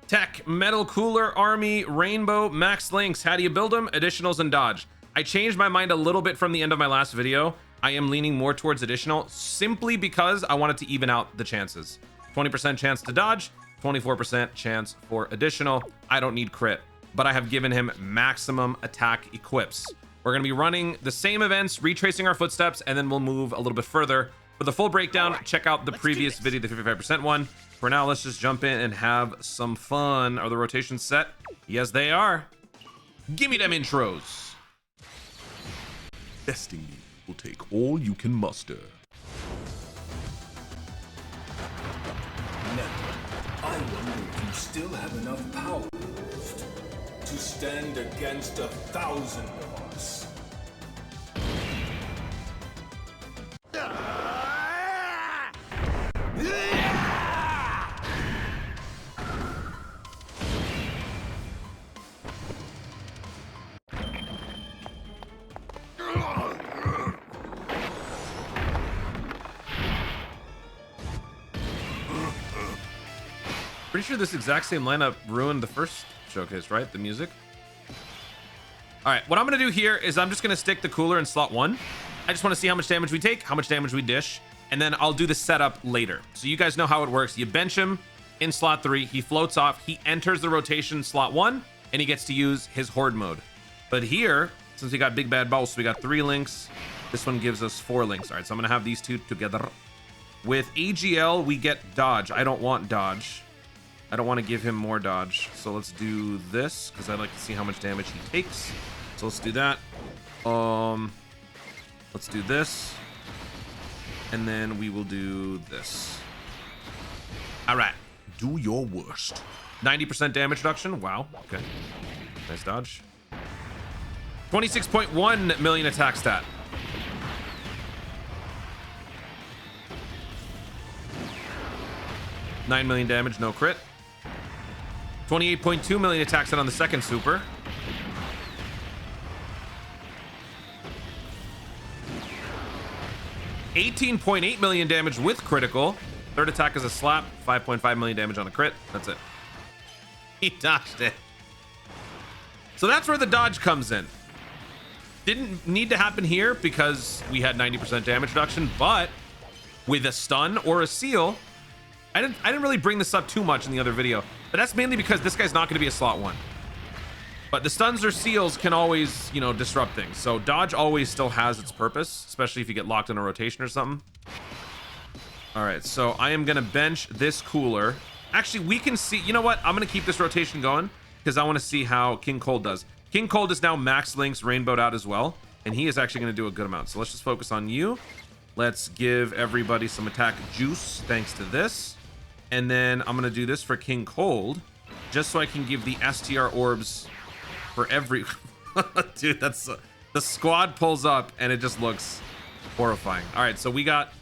Tech, Metal Cooler, Army, Rainbow, Max Links. How do you build them? Additionals and dodge. I changed my mind a little bit from the end of my last video. I am leaning more towards additional simply because I wanted to even out the chances. 20% chance to dodge, 24% chance for additional. I don't need crit, but I have given him maximum attack equips. We're going to be running the same events, retracing our footsteps, and then we'll move a little bit further. For the full breakdown, check out the previous video, the 55% one. For now, let's just jump in and have some fun. Are the rotations set? Yes, they are. Give me them intros. Testing me will take all you can muster. Now, I wonder if you still have enough power left to stand against 1,000 of us. Pretty sure this exact same lineup ruined the first showcase, right? The music. All right, what I'm gonna do here is I'm just gonna stick the cooler in slot 1. I just wanna see how much damage we take, how much damage we dish, and then I'll do the setup later. So you guys know how it works. You bench him in slot 3, he floats off, he enters the rotation slot 1, and he gets to use his horde mode. But here, since we got big bad balls, so we got 3 links. This one gives us 4 links. All right, so I'm gonna have these two together. With AGL, we get dodge. I don't want dodge. I don't want to give him more dodge. So let's do this because I'd like to see how much damage he takes. So let's do that. Let's do this. And then we will do this. All right. Do your worst. 90% damage reduction. Wow. Okay. Nice dodge. 26.1 million attack stat. $9 million damage, no crit. 28.2 million attack stat on the second super. $18.8 million damage with critical. Third attack is a slap. 5.5 million damage on a crit. That's it. He dodged it. So that's where the dodge comes in. Didn't need to happen here because we had 90% damage reduction, but with a stun or a seal, I didn't really bring this up too much in the other video, but that's mainly because this guy's not going to be a slot 1. But the stuns or seals can always, you know, disrupt things. So dodge always still has its purpose, especially if you get locked in a rotation or something. All right, so I am going to bench this cooler. Actually, we can see, you know what? I'm going to keep this rotation going because I want to see how King Cold does. King Cold is now max links rainbowed out as well, and he is actually going to do a good amount. So let's just focus on you. Let's give everybody some attack juice thanks to this. And then I'm going to do this for King Cold, just so I can give the STR orbs for every... Dude, that's... The squad pulls up, and it just looks horrifying. All right, so we got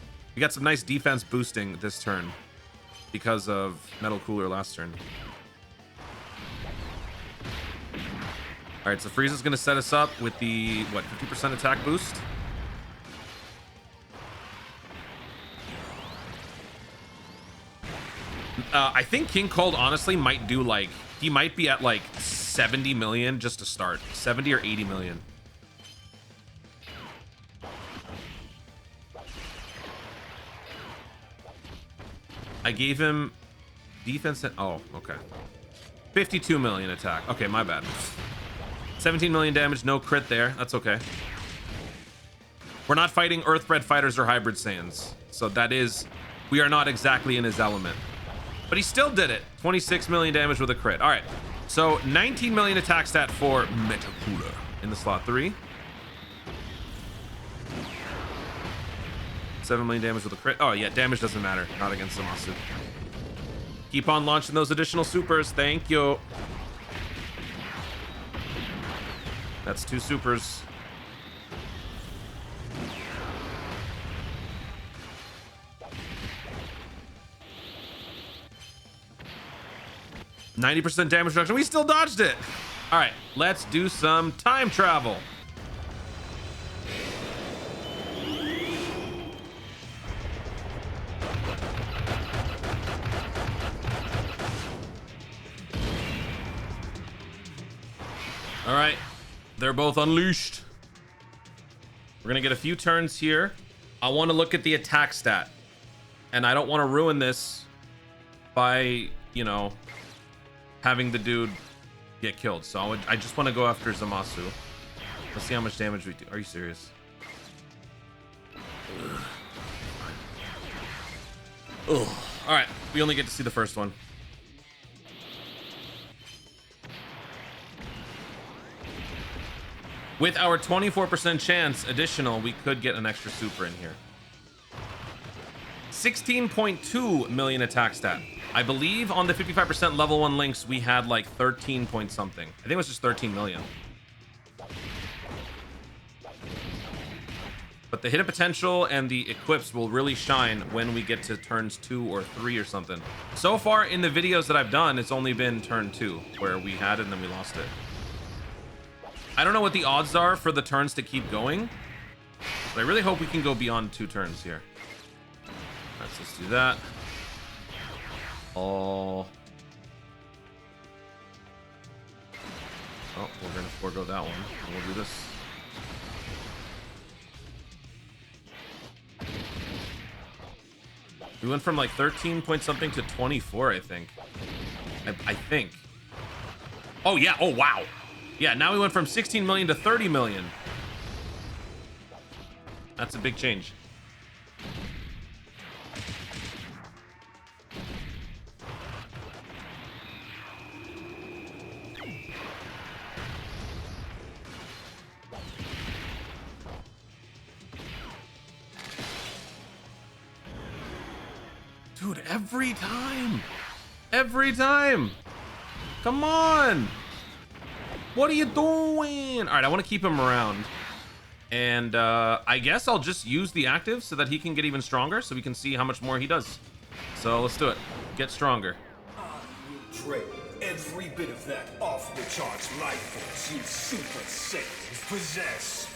some nice defense boosting this turn because of Metal Cooler last turn. All right, so Frieza's going to set us up with the, what, 50% attack boost? I think King Cold honestly might do like, he might be at like 70 million just to start. 70 or 80 million. I gave him defense and, oh, okay. 52 million attack. Okay, my bad. 17 million damage, no crit there. That's okay. We're not fighting Earthbred fighters or hybrid Saiyans. So that is, we are not exactly in his element. But he still did it. 26 million damage with a crit. All right. So 19 million attack stat for Metal Cooler in the slot 3. 7 million damage with a crit. Oh, yeah. Damage doesn't matter. Not against Zamasu. Keep on launching those additional supers. Thank you. That's 2 supers. %90 damage reduction. We still dodged it. All right, let's do some time travel. All right, they're both unleashed. We're gonna get a few turns here. I want to look at the attack stat, and I don't want to ruin this by, you know, having the dude get killed. So I just want to go after Zamasu. Let's see how much damage we do. Are you serious? Ugh. All right, we only get to see the first one. With our 24% chance additional, we could get an extra super in here. 16.2 million attack stat. I believe on the 55% level 1 links, we had like 13 point something. I think it was just 13 million. But the hidden potential and the equips will really shine when we get to turns 2 or 3 or something. So far in the videos that I've done, it's only been turn 2 where we had it and then we lost it. I don't know what the odds are for the turns to keep going, but I really hope we can go beyond 2 turns here. Let's do that. Oh, we're gonna forego that one. We'll do this. We went from like 13 point something to 24, I think. I think. Oh yeah. Oh wow. Yeah, now we went from 16 million to 30 million. That's a big change. Dude, every time. Every time. Come on. What are you doing? All right, I want to keep him around. And I guess I'll just use the active so that he can get even stronger so we can see how much more he does. So let's do it. Get stronger. I will trade every bit of that off-the-charts life force you super saiyans possess.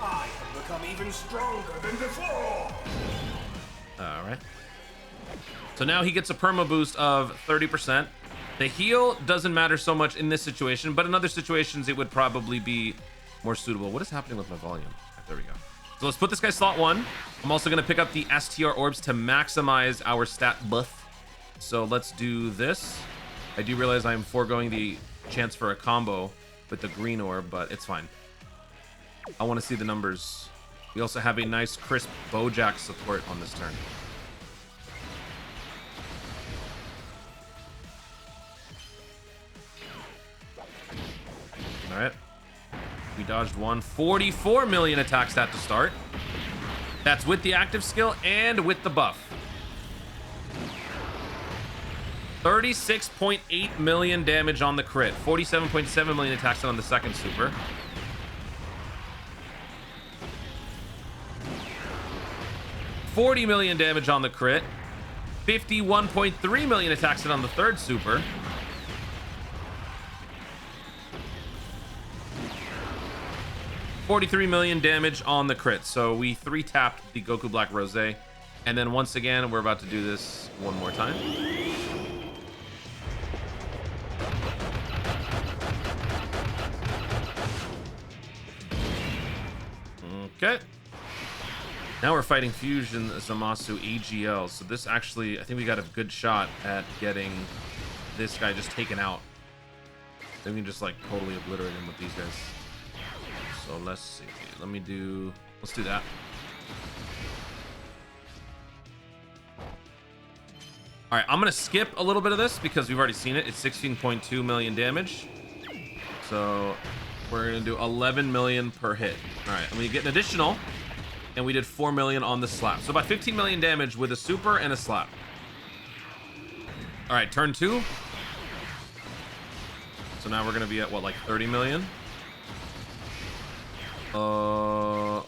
I have become even stronger than before. All right. So now he gets a perma boost of 30%. The heal doesn't matter so much in this situation, but in other situations it would probably be more suitable. What is happening with my volume? There we go. So let's put this guy slot 1. I'm also going to pick up the STR orbs to maximize our stat buff. So let's do this. I do realize I'm foregoing the chance for a combo with the green orb, but it's fine. I want to see the numbers. We also have a nice crisp Bojack support on this turn. All right, we dodged one. 44 million attack stat to start. That's with the active skill and with the buff. 36.8 million damage on the crit. 47.7 million attack stat on the second super. $40 million damage on the crit. 51.3 million attack stat on the third super. $43 million damage on the crit. So we 3-tapped the Goku Black Rose. And then once again, we're about to do this one more time. Okay. Now we're fighting Fusion Zamasu AGL. So this actually, I think we got a good shot at getting this guy just taken out. Then we can just like totally obliterate him with these guys. So let's see. Let's do that. All right, I'm gonna skip a little bit of this because we've already seen it. It's 16.2 million damage. So we're gonna do 11 million per hit. All right, and we get an additional, and we did 4 million on the slap. So about 15 million damage with a super and a slap. All right, turn 2. So now we're gonna be at what, like 30 million? Oh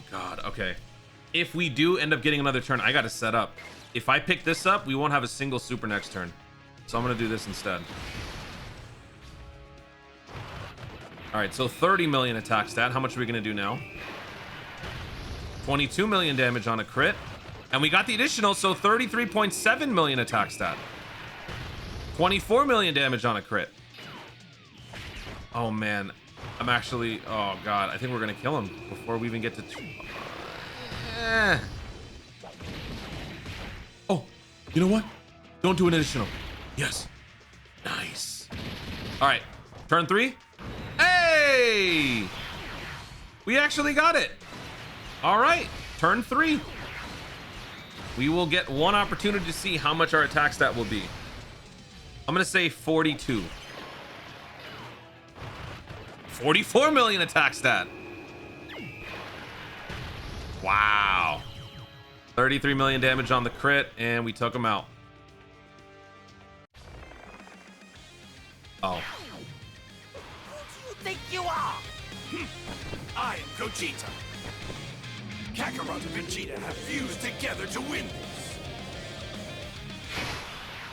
god, okay. If we do end up getting another turn, I gotta set up. If I pick this up, we won't have a single super next turn. So I'm gonna do this instead. All right, so 30 million attack stat. How much are we gonna do now? 22 million damage on a crit. And we got the additional, so 33.7 million attack stat. 24 million damage on a crit. Oh man, I'm actually, oh god, I think we're gonna kill him before we even get to Oh, you know what? Don't do an additional. Yes. Nice. All right, turn 3. Hey! We actually got it. All right, turn 3. We will get one opportunity to see how much our attack stat will be. I'm gonna say 42. 44 million attack stat. Wow. 33 million damage on the crit, and we took him out. Oh. Who do you think you are? I am Gogeta. Kakarot and Vegeta have fused together to win this.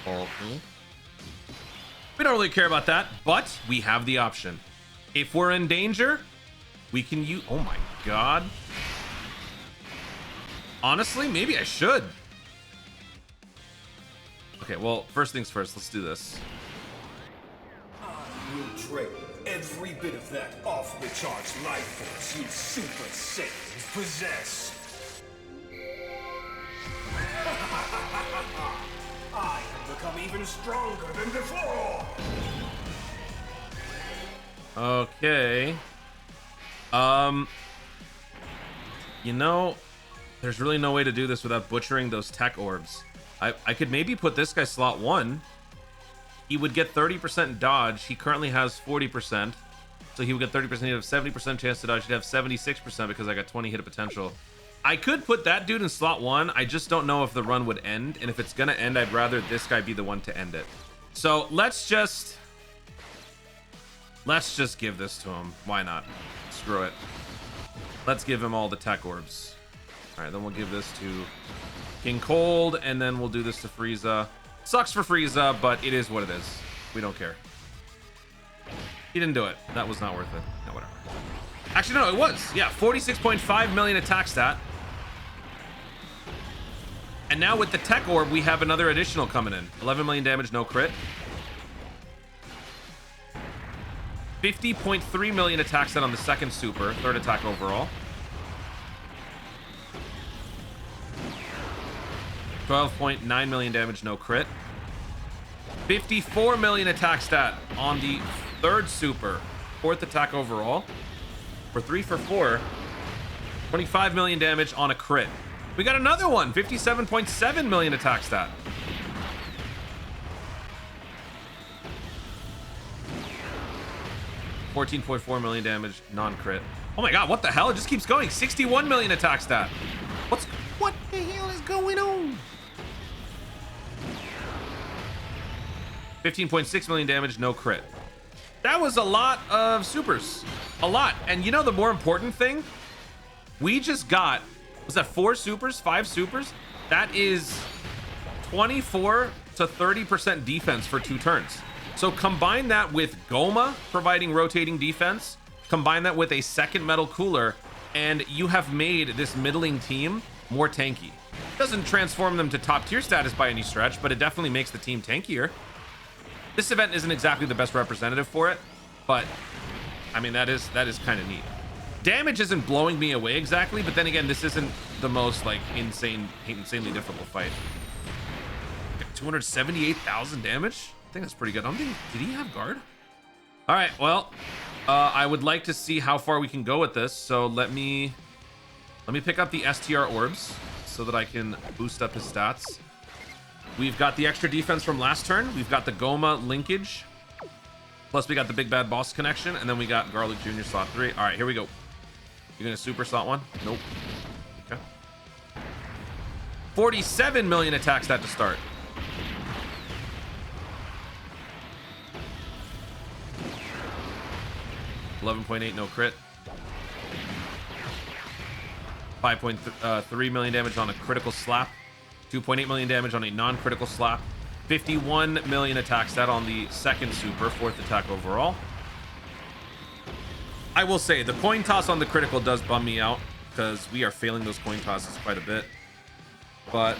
Okay. We don't really care about that, but we have the option. If we're in danger, we can use... Oh my god. Honestly, maybe I should. Okay, well, first things first, let's do this. I will drain every bit of that off-the-charts life force you Super Saiyans possess. I have become even stronger than before. Okay. You know, there's really no way to do this without butchering those tech orbs. I could maybe put this guy slot 1. He would get 30% dodge. He currently has 40%. So he would get 30%. He'd have 70% chance to dodge. He'd have 76% because I got 20 hit potential. I could put that dude in slot 1. I just don't know if the run would end. And if it's going to end, I'd rather this guy be the one to end it. So let's just give this to him. Why not? Screw it. Let's give him all the tech orbs. All right, then we'll give this to King Cold, and then we'll do this to Frieza. Sucks for Frieza, but it is what it is. We don't care. He didn't do it. That was not worth it. No, whatever. Actually, no, it was. Yeah, 46.5 million attack stat. And now with the tech orb, we have another additional coming in. 11 million damage, no crit. 50.3 million attack stat on the second super, third attack overall. 12.9 million damage, no crit. 54 million attack stat on the third super, fourth attack overall. For 3 for 4. 25 million damage on a crit. We got another one, 57.7 million attack stat. $14.4 million damage, non-crit. Oh my god, what the hell? It just keeps going. 61 million attack stat. What the hell is going on? 15.6 million damage, no crit. That was a lot of supers. A lot. And you know the more important thing? We just got, was that 4 supers? 5 supers? That is 24 to 30% defense for 2 turns. So combine that with Goma providing rotating defense, combine that with a second metal cooler, and you have made this middling team more tanky. Doesn't transform them to top tier status by any stretch, but it definitely makes the team tankier. This event isn't exactly the best representative for it, but I mean, that is kind of neat. Damage isn't blowing me away exactly, but then again, this isn't the most like insanely difficult fight. 278,000 damage. I think that's pretty good. I'm thinking, did he have guard? All right, well, I would like to see how far we can go with this. So let me pick up the STR orbs so that I can boost up his stats. We've got the extra defense from last turn. We've got the Goma linkage. Plus we got the big bad boss connection, and then we got Garlic Jr. slot 3. All right, here we go. You're gonna super slot 1? Nope. Okay. 47 million attack stat to start. $11.8 no crit. 5.3 million damage on a critical slap. 2.8 million damage on a non-critical slap. 51 million attack stat on the second super, fourth attack overall. I will say the coin toss on the critical does bum me out because we are failing those coin tosses quite a bit. But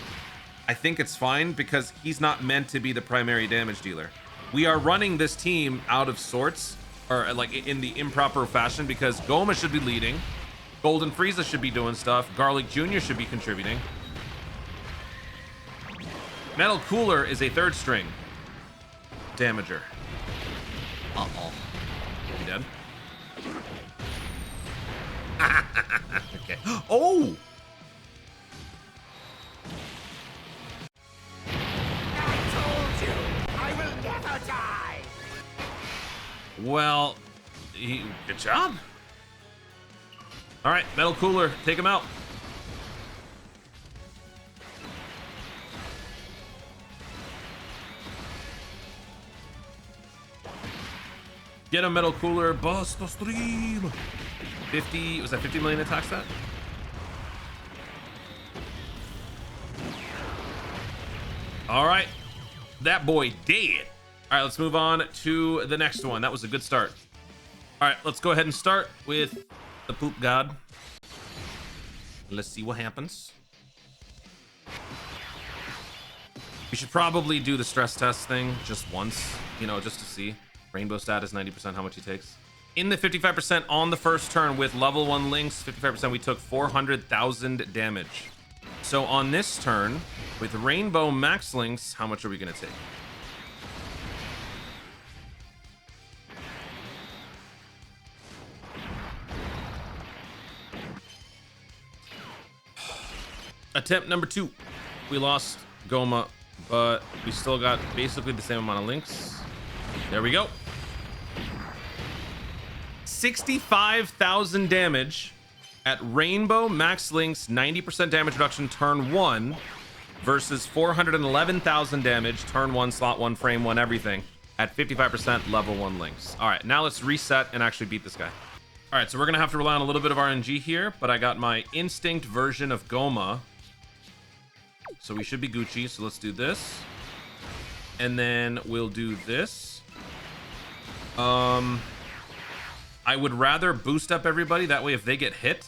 I think it's fine because he's not meant to be the primary damage dealer. We are running this team out of sorts, or like in the improper fashion, because Goma should be leading, Golden Frieza should be doing stuff, Garlic Jr. should be contributing. Metal Cooler is a third string damager. Uh-oh. You dead? Okay. Oh! I told you, I will never die. Well, good job. All right, Metal Cooler, take him out. Get a Metal Cooler, bust the stream. 50, was that 50 million attack stat? All right, that boy dead. All right, let's move on to the next one. That was a good start. All right, let's go ahead and start with the Poop God. Let's see what happens. We should probably do the stress test thing just once, you know, just to see. Rainbow stat is 90% how much he takes. In the 55% on the first turn with level 1 links, 55%, we took 400,000 damage. So on this turn, with Rainbow max links, how much are we going to take? Attempt number 2. We lost Goma, but we still got basically the same amount of links. There we go. 65,000 damage at Rainbow max links, 90% damage reduction turn 1 versus 411,000 damage turn 1, slot 1, frame 1, everything at 55% level 1 links. All right, now let's reset and actually beat this guy. All right, so we're gonna have to rely on a little bit of RNG here, but I got my instinct version of Goma, so we should be Gucci. So let's do this, and then we'll do this. I would rather boost up everybody, that way if they get hit.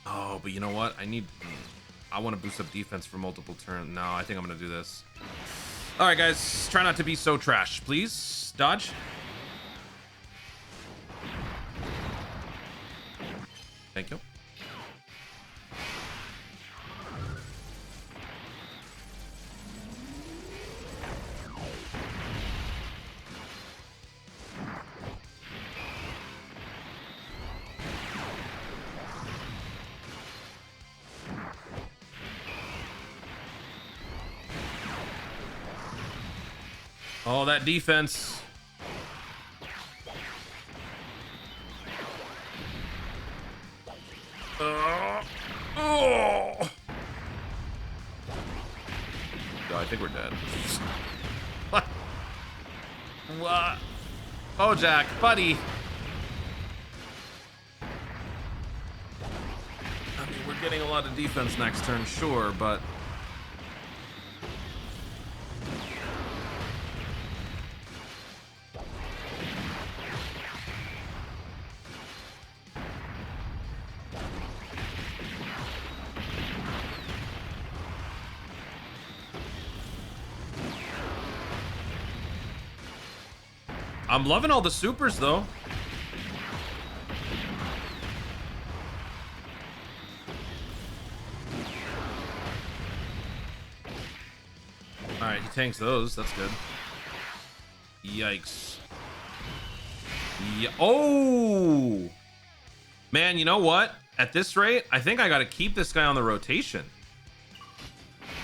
Oh, but you know what? I want to boost up defense for multiple turns. No, I think I'm gonna do this. All right, guys, try not to be so trash, please. Dodge. Thank you. Oh, that defense. Oh. No, I think we're dead. What? What? Oh, Jack, buddy. I mean, we're getting a lot of defense next turn, sure, but I'm loving all the supers, though. All right, he tanks those. That's good. Yikes. Yeah. Oh! Man, you know what? At this rate, I think I got to keep this guy on the rotation.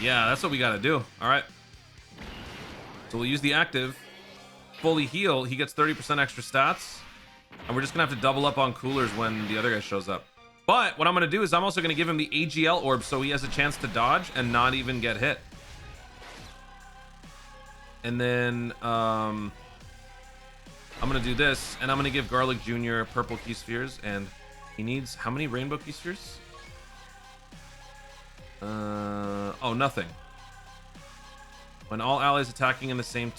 Yeah, that's what we got to do. All right. So we'll use the active. Fully heal, he gets 30% extra stats, and we're just gonna have to double up on coolers when the other guy shows up. But what I'm gonna do is I'm also gonna give him the AGL orb so he has a chance to dodge and not even get hit. And then I'm gonna do this, and I'm gonna give Garlic Jr. purple key spheres, and he needs how many rainbow key spheres? Oh, nothing. When all allies attacking in the same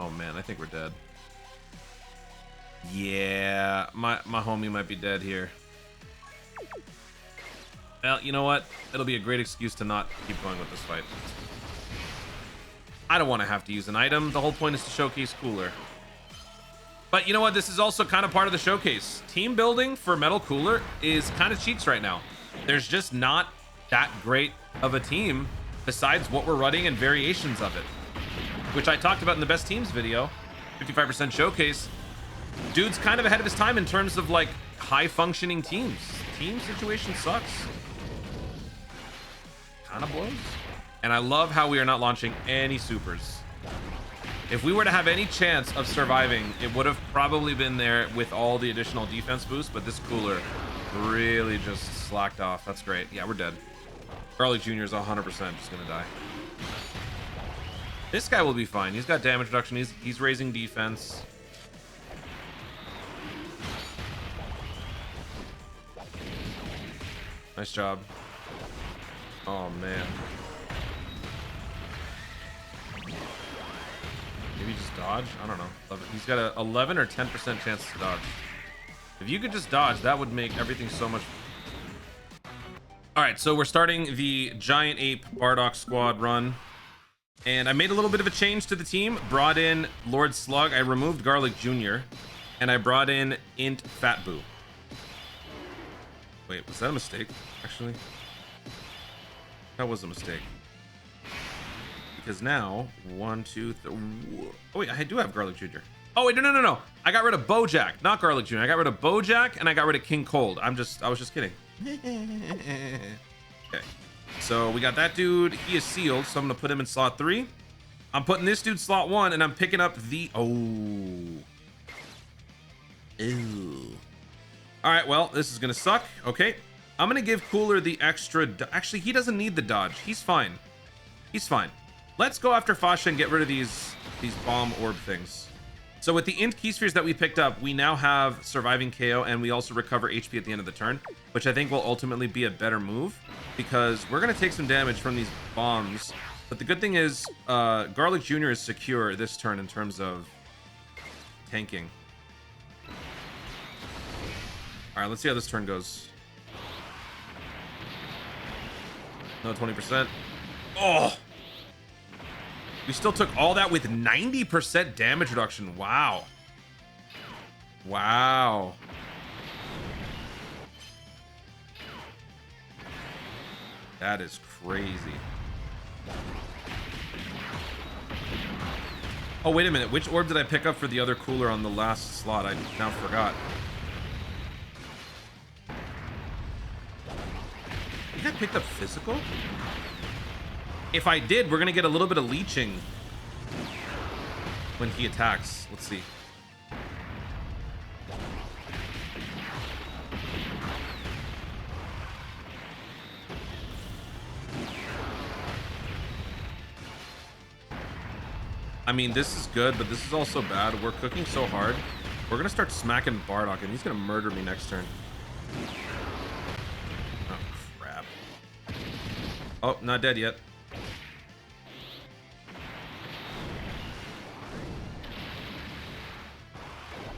Oh man, I think we're dead. Yeah, my homie might be dead here. Well, you know what? It'll be a great excuse to not keep going with this fight. I don't want to have to use an item. The whole point is to showcase Cooler. But you know what? This is also kind of part of the showcase. Team building for Metal Cooler is kind of cheeks right now. There's just not that great of a team besides what we're running and variations of it, which I talked about in the best teams video, 55% showcase. Dude's kind of ahead of his time in terms of like high functioning teams. Team situation sucks. Kind of blows. And I love how we are not launching any supers. If we were to have any chance of surviving, it would have probably been there with all the additional defense boosts, but this Cooler really just slacked off. That's great. Yeah, we're dead. Garlic Jr. is 100% just gonna die. This guy will be fine. He's got damage reduction. He's raising defense. Nice job. Oh man. Maybe just dodge? I don't know. He's got a 11 or 10% chance to dodge. If you could just dodge, that would make everything so much. All right, so we're starting the Giant Ape Bardock squad run. And I made a little bit of a change to the team. Brought in Lord Slug. I removed Garlic Jr. And I brought in Int Fat Boo. Wait, was that a mistake, actually? That was a mistake. Because now, 1, 2, 3. Oh, wait, I do have Garlic Jr. Oh, wait, no. I got rid of Bojack, not Garlic Jr. I got rid of Bojack and I got rid of King Cold. I was just kidding. Okay. So we got that dude. He is sealed, so I'm going to put him in slot 3. I'm putting this dude slot 1, and I'm picking up the... Oh. Ew. All right, well, this is going to suck. Okay. I'm going to give Cooler the extra... Actually, he doesn't need the dodge. He's fine. He's fine. Let's go after Fasha and get rid of these bomb orb things. So with the int key spheres that we picked up, we now have surviving KO, and we also recover HP at the end of the turn, which I think will ultimately be a better move because we're going to take some damage from these bombs. But the good thing is Garlic Jr. is secure this turn in terms of tanking. All right, let's see how this turn goes. No 20%. Oh! We still took all that with 90% damage reduction. Wow. Wow. That is crazy. Oh, wait a minute. Which orb did I pick up for the other Cooler on the last slot? I now forgot. I think I picked up physical? If I did, we're gonna get a little bit of leeching when he attacks. Let's see. I mean, this is good, but this is also bad. We're cooking so hard. We're gonna start smacking Bardock, and he's gonna murder me next turn. Oh, crap. Oh, not dead yet.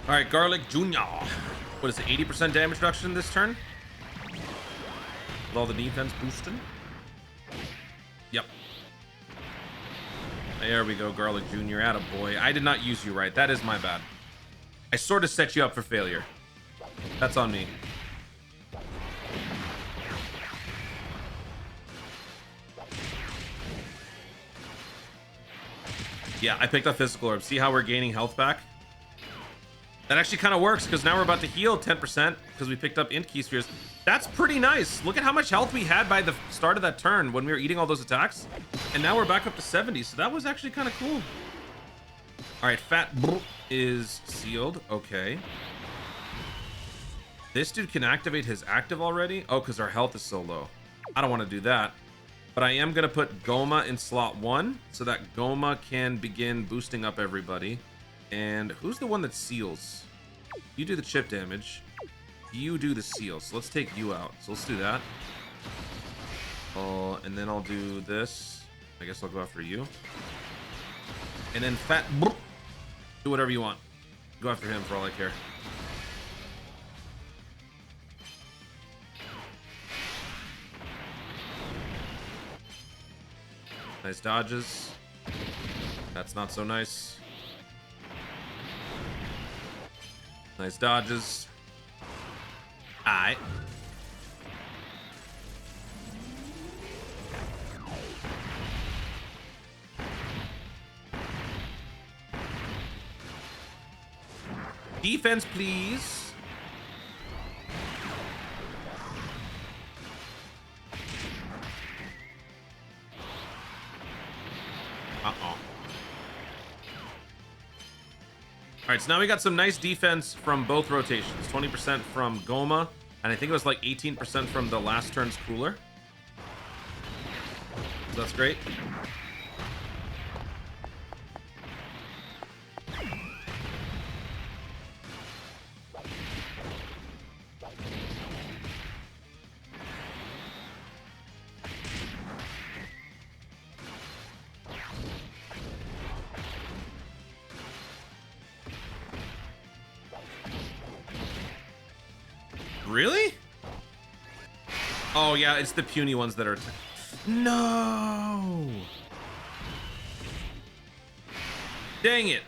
All right, Garlic Jr. What is it, 80% damage reduction this turn? With all the defense boosting? Yep. There we go, Garlic Jr. Attaboy. I did not use you right. That is my bad. I sort of set you up for failure. That's on me. Yeah, I picked up Physical Orb. See how we're gaining health back? That actually kind of works because now we're about to heal 10% because we picked up int key spheres. That's pretty nice. Look at how much health we had by the start of that turn when we were eating all those attacks. And now we're back up to 70. So that was actually kind of cool. All right, Fat is sealed. Okay. This dude can activate his active already. Oh, because our health is so low. I don't want to do that. But I am going to put Goma in slot 1 so that Goma can begin boosting up everybody. And who's the one that seals? You do the chip damage. You do the seal. So let's take you out. So let's do that. And then I'll do this. I guess I'll go after you. And then Fat... Do whatever you want. Go after him for all I care. Nice dodges. That's not so nice. Nice dodges. Alright. Defense, please. Uh-oh. Alright, so now we got some nice defense from both rotations. 20% from Goma, and I think it was like 18% from the last turn's cooler. So that's great. Really? Oh yeah, it's the puny ones that are no. Dang it.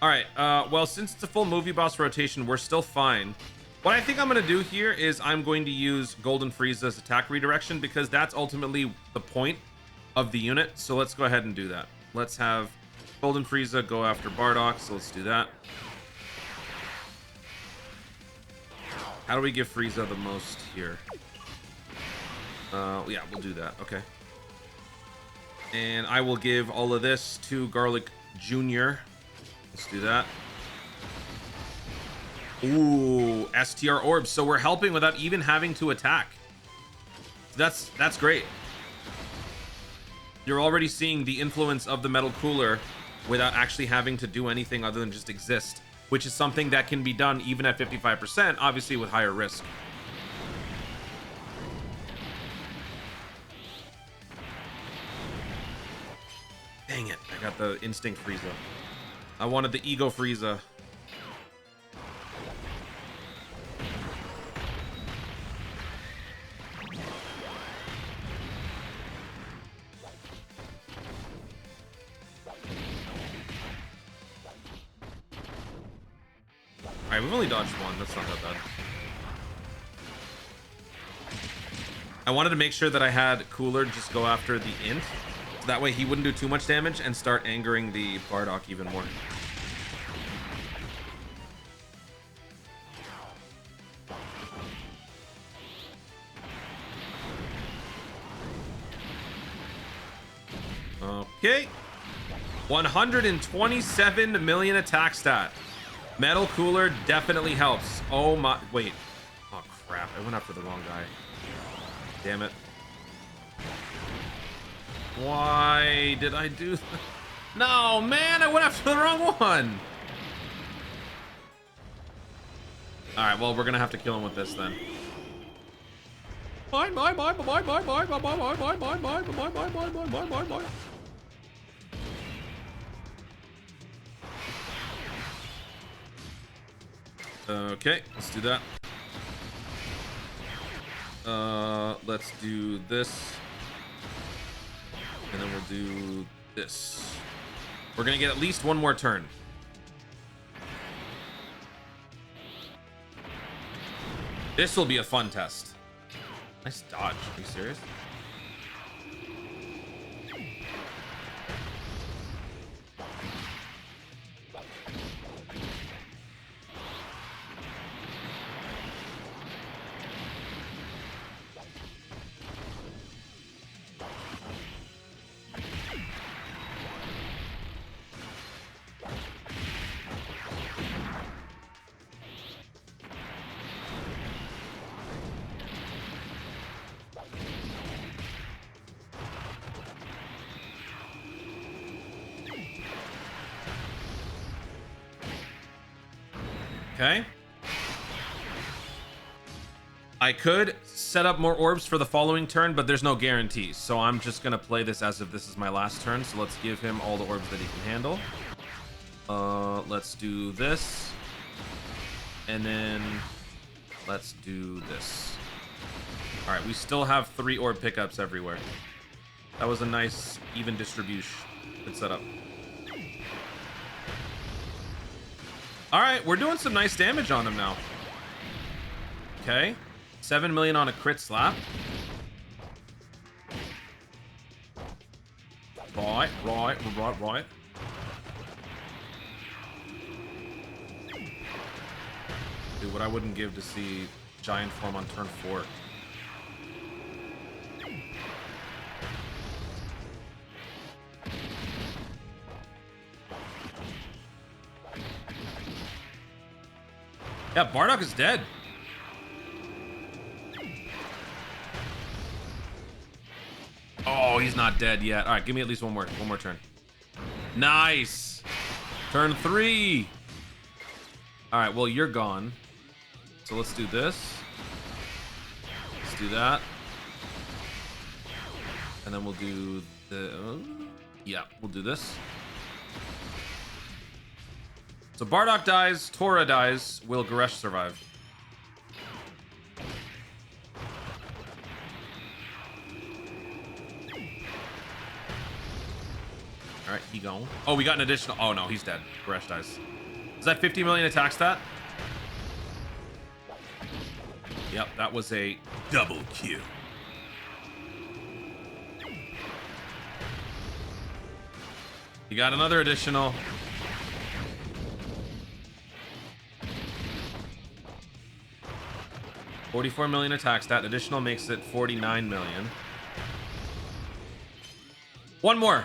All right, well, since it's a full movie boss rotation, we're still fine. What I think I'm gonna do here is I'm going to use Golden Frieza's attack redirection because that's ultimately the point of the unit. So let's go ahead and do that. Let's have Golden Frieza go after Bardock, so let's do that. How do we give Frieza the most here? Yeah, we'll do that. Okay. And I will give all of this to Garlic Jr. Let's do that. Ooh, STR orbs. So we're helping without even having to attack. That's great. You're already seeing the influence of the metal cooler without actually having to do anything other than just exist, which is something that can be done even at 55%, obviously with higher risk. Dang it, I got the Instinct Frieza. I wanted the Ego Frieza. Alright, we've only dodged one. That's not that bad. I wanted to make sure that I had Cooler just go after the Int. So that way he wouldn't do too much damage and start angering the Bardock even more. Okay. 127 million attack stat. Metal Cooler definitely helps. Oh my, wait. Oh crap, I went after the wrong guy. Damn it. Why did I do that? No, man, I went after the wrong one. All right, well, we're gonna have to kill him with this then. Bye. Okay, let's do that. Let's do this. And then we'll do this. We're gonna get at least one more turn. This will be a fun test. Nice dodge. Are you serious? Okay. I could set up more orbs for the following turn, but there's no guarantees. So I'm just going to play this as if this is my last turn. So let's give him all the orbs that he can handle. Let's do this. And then let's do this. All right, we still have 3 orb pickups everywhere. That was a nice, even distribution. Good setup. All right, we're doing some nice damage on him now. Okay. 7 million on a crit slap. Right. Dude, what I wouldn't give to see giant form on turn 4. Yeah, Bardock is dead. Oh, he's not dead yet. All right, give me at least one more turn. Nice. Turn 3. All right, well, you're gone. So let's do this. Let's do that. And then we'll do the... yeah, we'll do this. So Bardock dies, Tora dies, will Goresh survive? All right, he gone. Oh, we got an additional... oh no, he's dead. Goresh dies. Is that 50 million attack stat? Yep, that was a double kill. You got another additional. $44 million attack stat. Additional makes it 49 million. One more.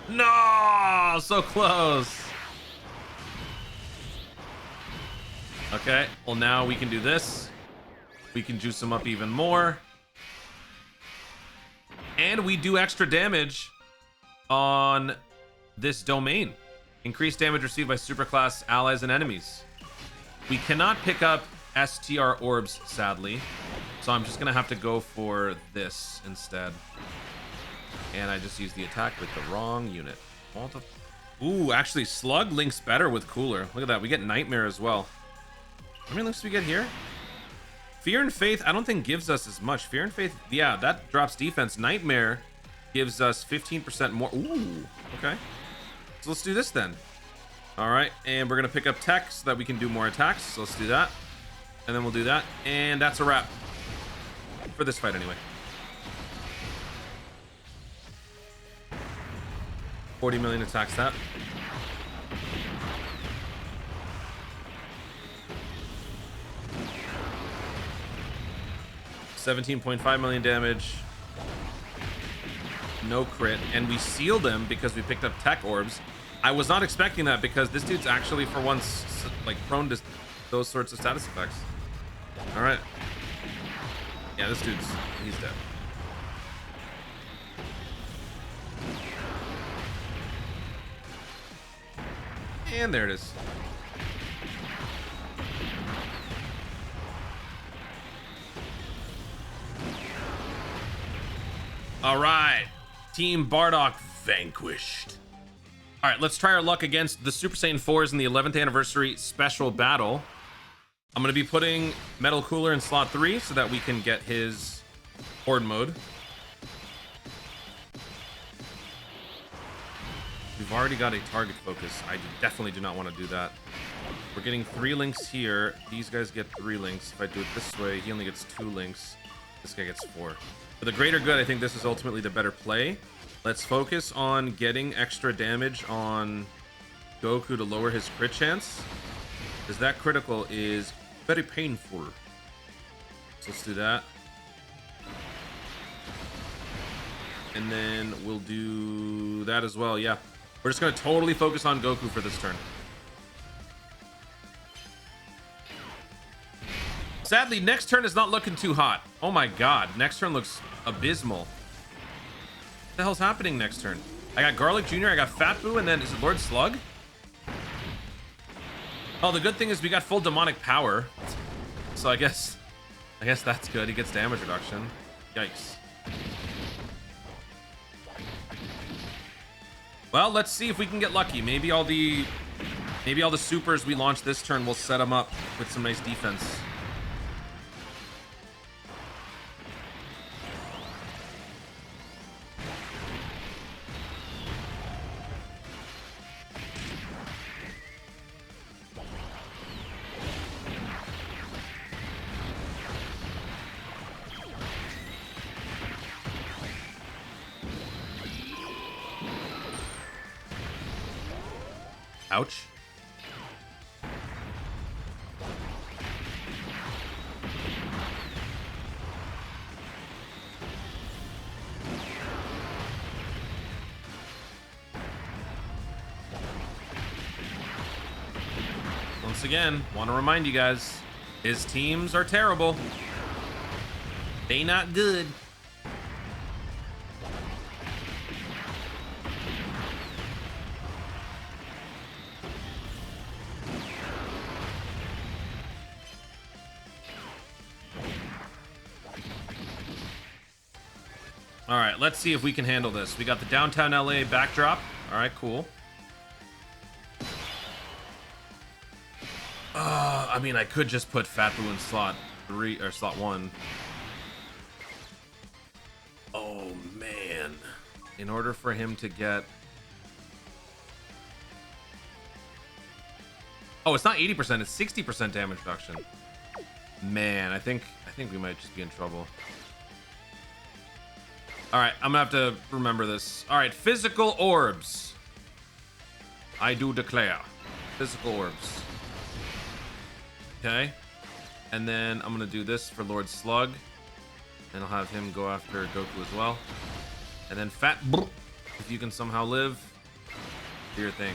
No, so close. Okay, well now we can do this. We can juice him up even more. And we do extra damage on this domain. Increased damage received by superclass allies and enemies. We cannot pick up STR orbs, sadly. So I'm just gonna have to go for this instead. And I just used the attack with the wrong unit. Ooh, actually Slug links better with Cooler. Look at that, we get Nightmare as well. How many links do we get here? Fear and Faith, I don't think gives us as much. Fear and Faith, yeah, that drops defense. Nightmare gives us 15% more. Ooh, okay. So let's do this then. All right, and we're gonna pick up tech so that we can do more attacks. So let's do that. And then we'll do that. And that's a wrap. For this fight anyway. 40 million attack stat. $17.5 million damage. No crit. And we sealed him because we picked up tech orbs. I was not expecting that because this dude's actually for once like prone to those sorts of status effects. All right. Yeah, this dude's, he's dead. And there it is. All right. Team Bardock vanquished. All right, let's try our luck against the Super Saiyan 4s in the 11th anniversary special battle. I'm going to be putting Metal Cooler in slot 3 so that we can get his horde mode. We've already got a target focus. I definitely do not want to do that. We're getting 3 links here. These guys get 3 links. If I do it this way, he only gets 2 links. This guy gets 4. For the greater good, I think this is ultimately the better play. Let's focus on getting extra damage on Goku to lower his crit chance, because that critical is very painful. So let's do that. And then we'll do that as well. Yeah, we're just going to totally focus on Goku for this turn. Sadly, next turn is not looking too hot. Oh my god, next turn looks abysmal. What the hell's happening next turn? I got Garlic Jr., I got Fat Boo, and then is it Lord Slug? Oh, the good thing is we got full demonic power. So I guess that's good. He gets damage reduction. Yikes. Well, let's see if we can get lucky. Maybe all the supers we launch this turn will set him up with some nice defense. Ouch. Once again, want to remind you guys, his teams are terrible. They not good. All right, let's see if we can handle this. We got the downtown LA backdrop. All right, cool. I mean, I could just put Fat Boo in slot 3 or slot 1. Oh man. In order for him to get... Oh, it's not 80%, it's 60% damage reduction. Man, I think we might just be in trouble. All right, I'm gonna have to remember this. All right, physical orbs. I do declare. Physical orbs. Okay. And then I'm gonna do this for Lord Slug. And I'll have him go after Goku as well. And then Fat Boo, if you can somehow live, do your thing.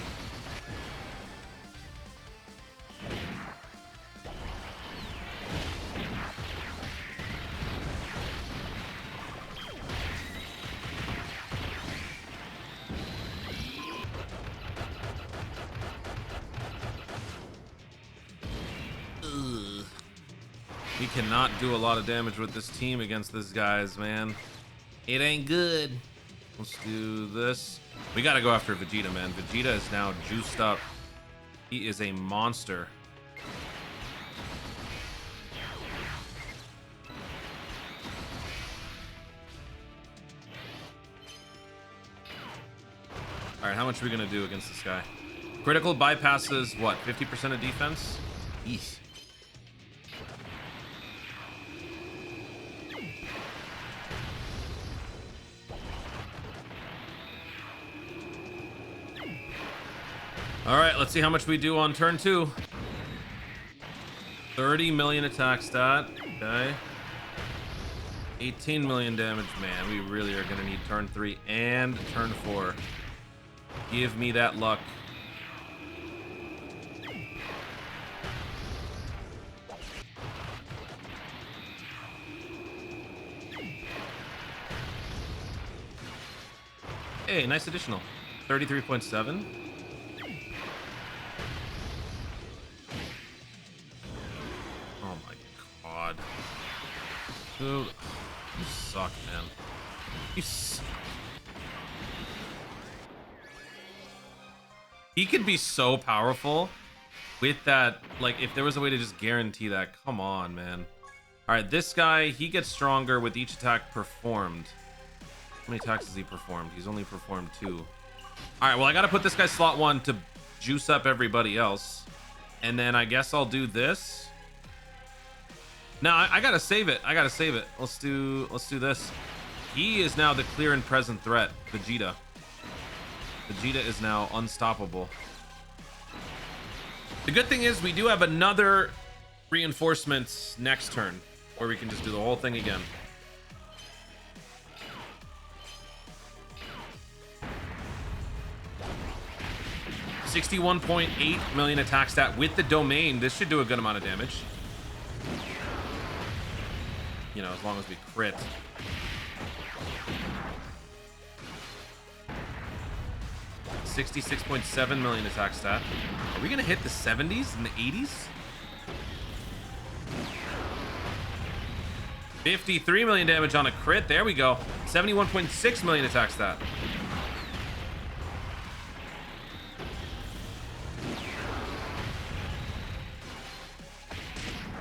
We cannot do a lot of damage with this team against these guys, man. It ain't good. Let's do this. We gotta go after Vegeta, man. Vegeta is now juiced up. He is a monster. All right, how much are we gonna do against this guy? Critical bypasses, what, 50% of defense? Eesh. All right, let's see how much we do on turn 2. 30 million attack stat. Okay. 18 million damage. Man, we really are gonna need turn 3 and turn 4. Give me that luck. Hey, nice additional. 33.7. Dude, you suck, man. You suck. He could be so powerful with that. Like, if there was a way to just guarantee that. Come on, man. All right, this guy, he gets stronger with each attack performed. How many attacks has he performed? He's only performed 2. All right, well, I got to put this guy slot 1 to juice up everybody else. And then I guess I'll do this. Now I gotta save it. I gotta save it. Let's do this. He is now the clear and present threat. Vegeta. Vegeta is now unstoppable. The good thing is we do have another reinforcements next turn, where we can just do the whole thing again. $61.8 million attack stat with the domain. This should do a good amount of damage. You know, as long as we crit. $66.7 million attack stat. Are we gonna hit the 70s and the 80s? 53 million damage on a crit. There we go. 71.6 million attack stat.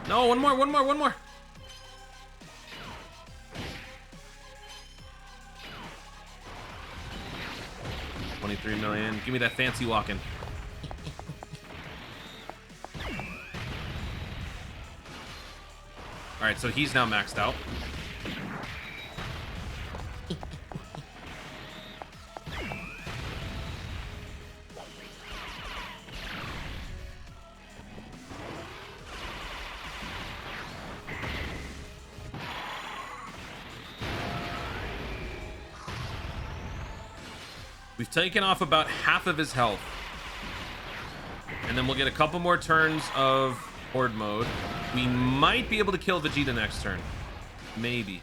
No, one more. 23 million. Give me that fancy walking. All right, so he's now maxed out. We've taken off about half of his health. And then we'll get a couple more turns of horde mode. We might be able to kill Vegeta next turn. Maybe.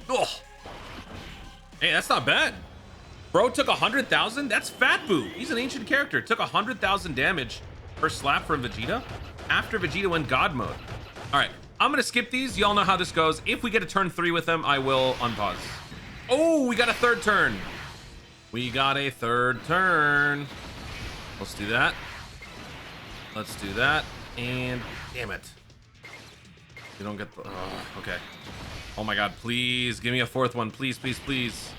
Oh. Hey, that's not bad. Bro took 100,000. That's Fat Boo. He's an ancient character. Took 100,000 damage per slap from Vegeta after Vegeta went God mode. All right, I'm gonna skip these. Y'all know how this goes. If we get a turn 3 with them, I will unpause. Oh, we got a third turn. We got a third turn. Let's do that. Let's do that. And damn it. You don't get the... okay. Oh my god, please give me a fourth one. Please, please, please.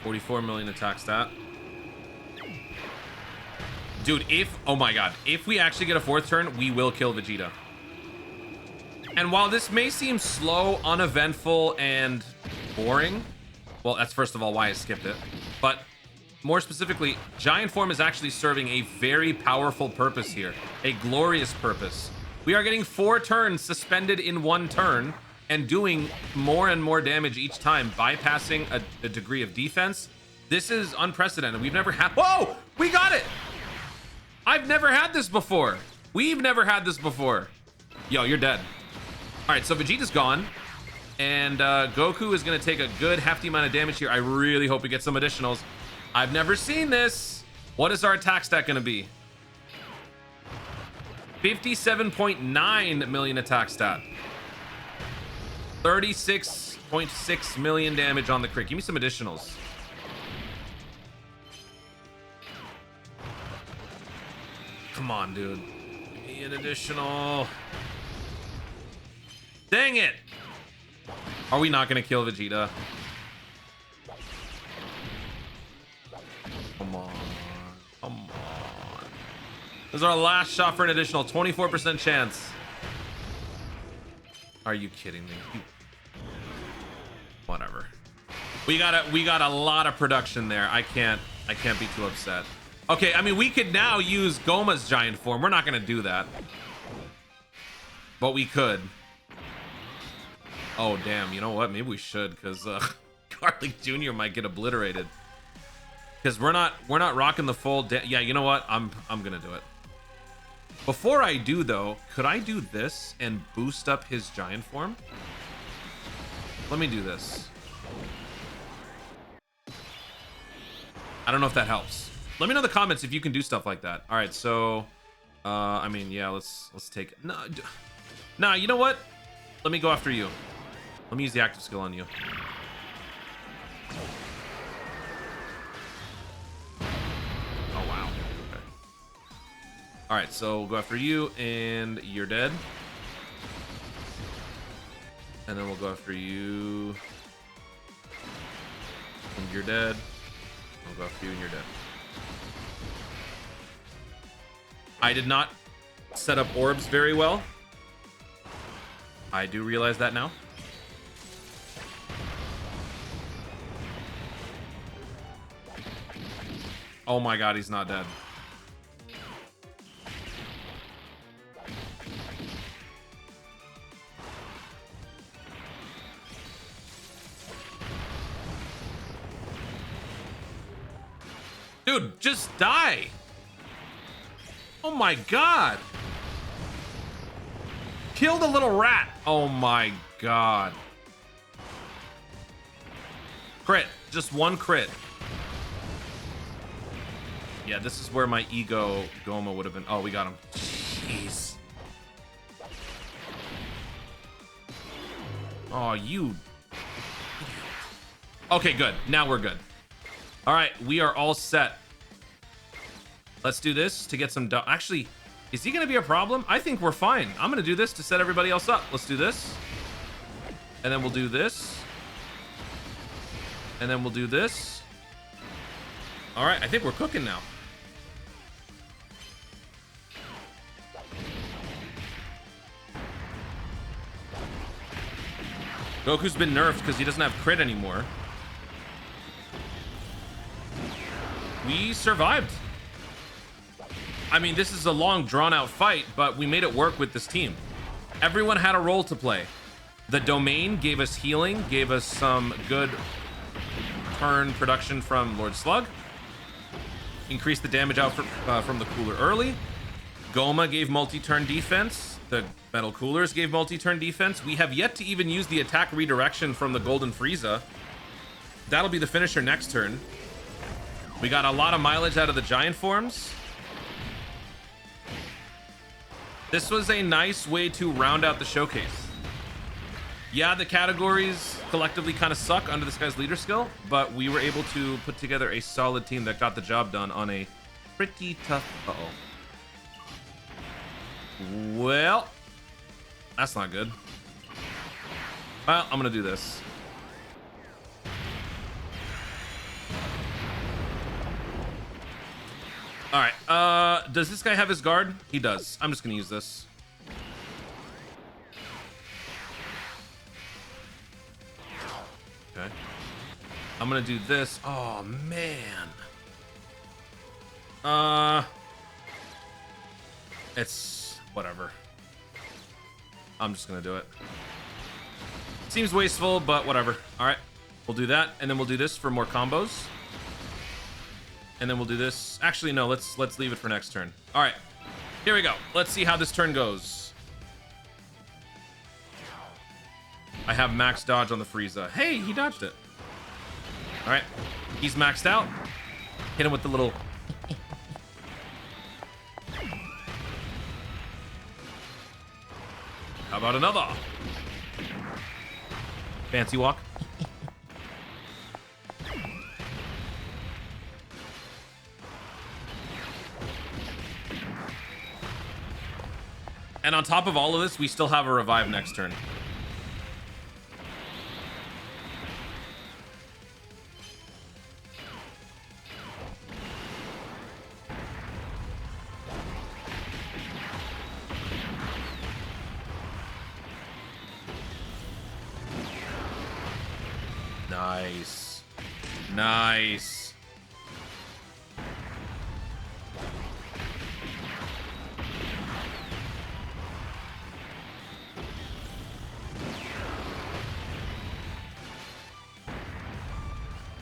$44 million attack stat. Dude, if... oh my god. If we actually get a fourth turn, we will kill Vegeta. And while this may seem slow, uneventful, and boring... well, that's first of all why I skipped it. But... more specifically, Giant Form is actually serving a very powerful purpose here. A glorious purpose. We are getting 4 turns suspended in 1 turn and doing more and more damage each time, bypassing a degree of defense. This is unprecedented. We've never had... whoa! We got it! I've never had this before. We've never had this before. Yo, you're dead. All right, so Vegeta's gone. And Goku is going to take a good hefty amount of damage here. I really hope we get some additionals. I've never seen this. What is our attack stat going to be? 57.9 million attack stat. 36.6 million damage on the crit. Give me some additionals. Come on, dude. Give me an additional. Dang it. Are we not going to kill Vegeta? Come on. Come on. This is our last shot for an additional 24% chance. Are you kidding me? Whatever. We got a lot of production there. I can't be too upset. Okay, I mean, we could now use Goma's Giant Form. We're not gonna do that. But we could. Oh damn, you know what? Maybe we should, because Garlic Jr. might get obliterated. Because we're not rocking the full yeah, you know what? I'm gonna do it. Before I do though, could I do this and boost up his Giant Form? Let me do this. I don't know if that helps. Let me know in the comments if you can do stuff like that. All right, so I mean, yeah, let's take it. Nah, you know what? Let me go after you. Let me use the active skill on you. Oh wow. Okay. All right, so we'll go after you, and you're dead. And then we'll go after you, and you're dead. We'll go after you, and you're dead. I did not set up orbs very well. I do realize that now. Oh my god, he's not dead. Dude, just die. Oh my god. Kill the little rat. Oh my god. Crit. Just one crit. Yeah, this is where my ego Goma would have been. Oh, we got him. Jeez. Oh, you. Okay, good. Now we're good. All right, we are all set. Let's do this to get some... Actually, is he going to be a problem? I think we're fine. I'm going to do this to set everybody else up. Let's do this. And then we'll do this. And then we'll do this. All right, I think we're cooking now. Goku's been nerfed because he doesn't have crit anymore. we survived. I mean, this is a long, drawn-out fight, but we made it work with this team. Everyone had a role to play. The domain gave us healing, gave us some good turn production from Lord Slug. Increased the damage out from the cooler early. Goma gave multi-turn defense. The metal coolers gave multi-turn defense. We have yet to even use the attack redirection from the Golden Frieza. That'll be the finisher next turn. We got a lot of mileage out of the giant forms. This was a nice way to round out the showcase. Yeah, the categories collectively kind of suck under this guy's leader skill, but we were able to put together a solid team that got the job done on a pretty tough... Uh-oh. Well, that's not good. Well, I'm gonna do this. All right, does this guy have his guard? He does. I'm just gonna use this. Okay. I'm gonna do this. Oh, man. It's whatever. I'm just gonna do it. Seems wasteful, but whatever. All right, we'll do that, and then we'll do this for more combos. And then we'll do this. Actually, no, let's leave it for next turn. All right, here we go. Let's see how this turn goes. I have max dodge on the Frieza. Hey, he dodged it. All right, he's maxed out. Hit him with the little... How about another? Fancy walk. And on top of all of this, we still have a revive next turn. Nice. Nice.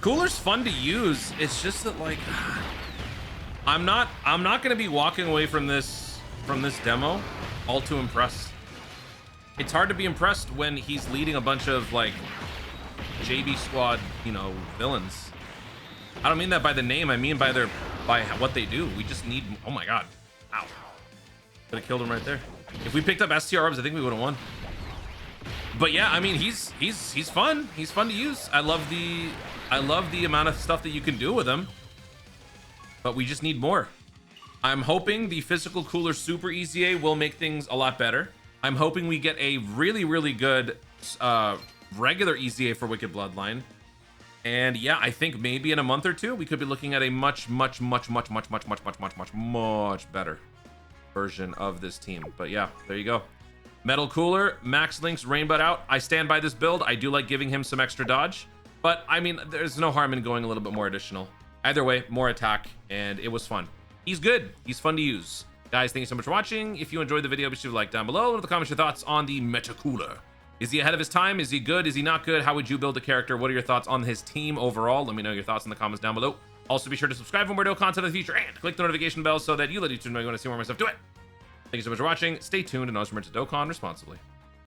Cooler's fun to use. It's just that, like, I'm not gonna be walking away from this demo all too impressed. It's hard to be impressed when he's leading a bunch of, like, JB squad, you know, villains. I don't mean that by the name, I mean by what they do. We just need... Oh my god. Ow. Could have killed him right there. If we picked up STR Orbs, I think we would have won. But yeah, I mean, he's fun. He's fun to use. I love the amount of stuff that you can do with him. But we just need more. I'm hoping the physical cooler super EZA will make things a lot better. I'm hoping we get a really, really good regular EZA for Wicked Bloodline. And yeah, I think maybe in a month or two, we could be looking at a much better version of this team. But yeah, there you go. Metal Cooler, Max Link's Rainbow out. I stand by this build. I do like giving him some extra dodge. But, I mean, there's no harm in going a little bit more additional. Either way, more attack, and it was fun. He's good. He's fun to use. Guys, thank you so much for watching. If you enjoyed the video, be sure to like down below. Leave the comments your thoughts on the Meta Cooler. Is he ahead of his time? Is he good? Is he not good? How would you build a character? What are your thoughts on his team overall? Let me know your thoughts in the comments down below. Also, be sure to subscribe for more content in the future and click the notification bell so that you let YouTube know you want to see more of my stuff. Do it. Thank you so much for watching. Stay tuned and always remember to Dokkan responsibly.